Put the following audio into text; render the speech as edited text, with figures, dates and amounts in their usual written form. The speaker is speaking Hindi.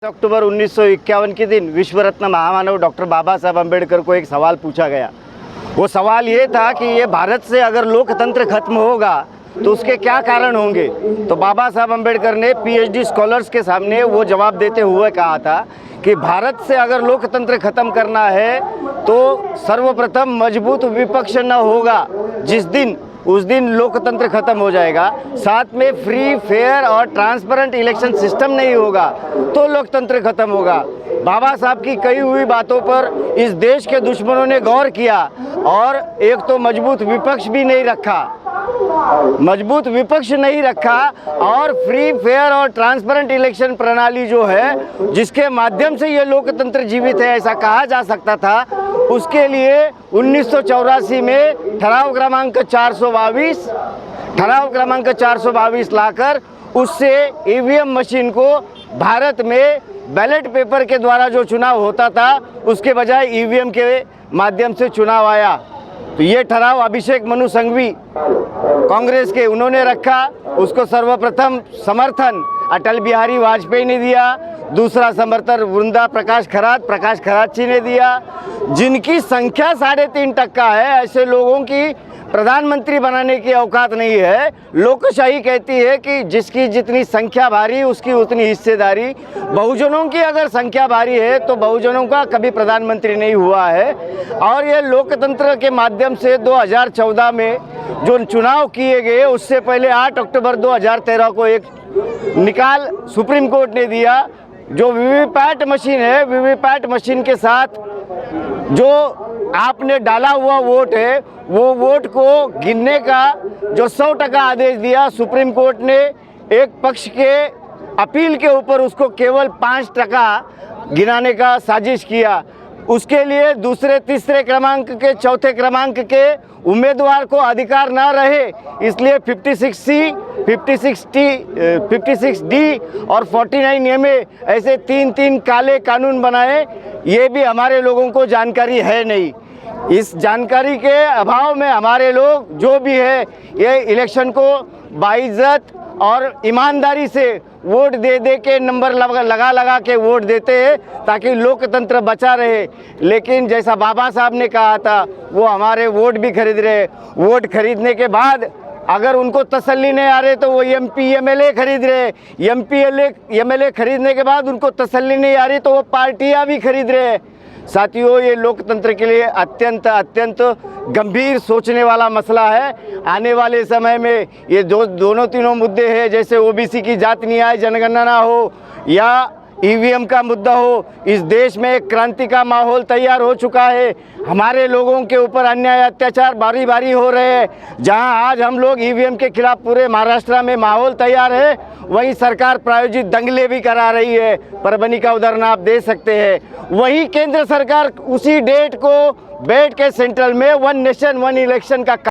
अक्टूबर 1951 के दिन विश्व रत्न महामानव डॉक्टर बाबा साहब अम्बेडकर को एक सवाल पूछा गया। वो सवाल ये था कि ये भारत से अगर लोकतंत्र खत्म होगा तो उसके क्या कारण होंगे। तो बाबा साहब अम्बेडकर ने पीएचडी स्कॉलर्स के सामने वो जवाब देते हुए कहा था कि भारत से अगर लोकतंत्र खत्म करना है तो सर्वप्रथम मजबूत विपक्ष न होगा। उस दिन लोकतंत्र खत्म हो जाएगा। साथ में फ्री, फेयर और ट्रांसपेरेंट इलेक्शन सिस्टम नहीं होगा तो लोकतंत्र खत्म होगा। बाबा साहब की कही हुई बातों पर इस देश के दुश्मनों ने गौर किया और एक तो मजबूत विपक्ष नहीं रखा और फ्री, फेयर और ट्रांसपेरेंट इलेक्शन प्रणाली जो है जिसके माध्यम से ये लोकतंत्र जीवित है ऐसा कहा जा सकता था, उसके लिए 1984 में ठराव क्रमांक 422 लाकर उससे ईवीएम मशीन को भारत में बैलेट पेपर के द्वारा जो चुनाव होता था उसके बजाय ईवीएम के माध्यम से चुनाव आया। तो ये ठराव अभिषेक मनु सिंघवी कांग्रेस के उन्होंने रखा। उसको सर्वप्रथम समर्थन अटल बिहारी वाजपेयी ने दिया, दूसरा समर्थन वृंदा प्रकाश खरात जी ने दिया। जिनकी संख्या 3.5% है, ऐसे लोगों की प्रधानमंत्री बनाने की औकात नहीं है। लोकशाही कहती है कि जिसकी जितनी संख्या भारी उसकी उतनी हिस्सेदारी। बहुजनों की अगर संख्या भारी है तो बहुजनों का कभी प्रधानमंत्री नहीं हुआ है। और ये लोकतंत्र के माध्यम से 2014 में जो चुनाव किए गए उससे पहले 8 अक्टूबर 2013 को एक निकाल सुप्रीम कोर्ट ने दिया। जो वीवीपैट मशीन है, वीवीपैट मशीन के साथ जो आपने डाला हुआ वोट है वो वोट को गिनने का जो 100% आदेश दिया सुप्रीम कोर्ट ने, एक पक्ष के अपील के ऊपर उसको केवल 5% गिनाने का साजिश किया। उसके लिए दूसरे, तीसरे क्रमांक के, चौथे क्रमांक के उम्मीदवार को अधिकार ना रहे, इसलिए 56C, 56D और 49A ऐसे 3 काले कानून बनाए। ये भी हमारे लोगों को जानकारी है नहीं। इस जानकारी के अभाव में हमारे लोग जो भी है ये इलेक्शन को बाइज्जत और ईमानदारी से वोट दे के नंबर लगा के वोट देते हैं ताकि लोकतंत्र बचा रहे। लेकिन जैसा बाबा साहब ने कहा था वो हमारे वोट भी खरीद रहे। वोट खरीदने के बाद अगर उनको तसल्ली नहीं आ रहे तो वो एमपी एमएलए खरीद रहे। एमएलए खरीदने के बाद उनको तसल्ली नहीं आ रही तो वो पार्टियां भी खरीद रहे। साथियों, ये लोकतंत्र के लिए अत्यंत गंभीर सोचने वाला मसला है। आने वाले समय में ये तीनों मुद्दे हैं, जैसे ओबीसी की जात न्याय जनगणना हो या ईवीएम का मुद्दा हो, इस देश में एक क्रांति का माहौल तैयार हो चुका है। हमारे लोगों के ऊपर अन्याय अत्याचार बारी बारी हो रहे हैं। जहां आज हम लोग ईवीएम के खिलाफ पूरे महाराष्ट्र में माहौल तैयार है, वहीं सरकार प्रायोजित दंगले भी करा रही है। परभनी का उदाहरण आप दे सकते हैं। वहीं केंद्र सरकार उसी डेट को बैठ के सेंट्रल में 1 नेशन 1 इलेक्शन का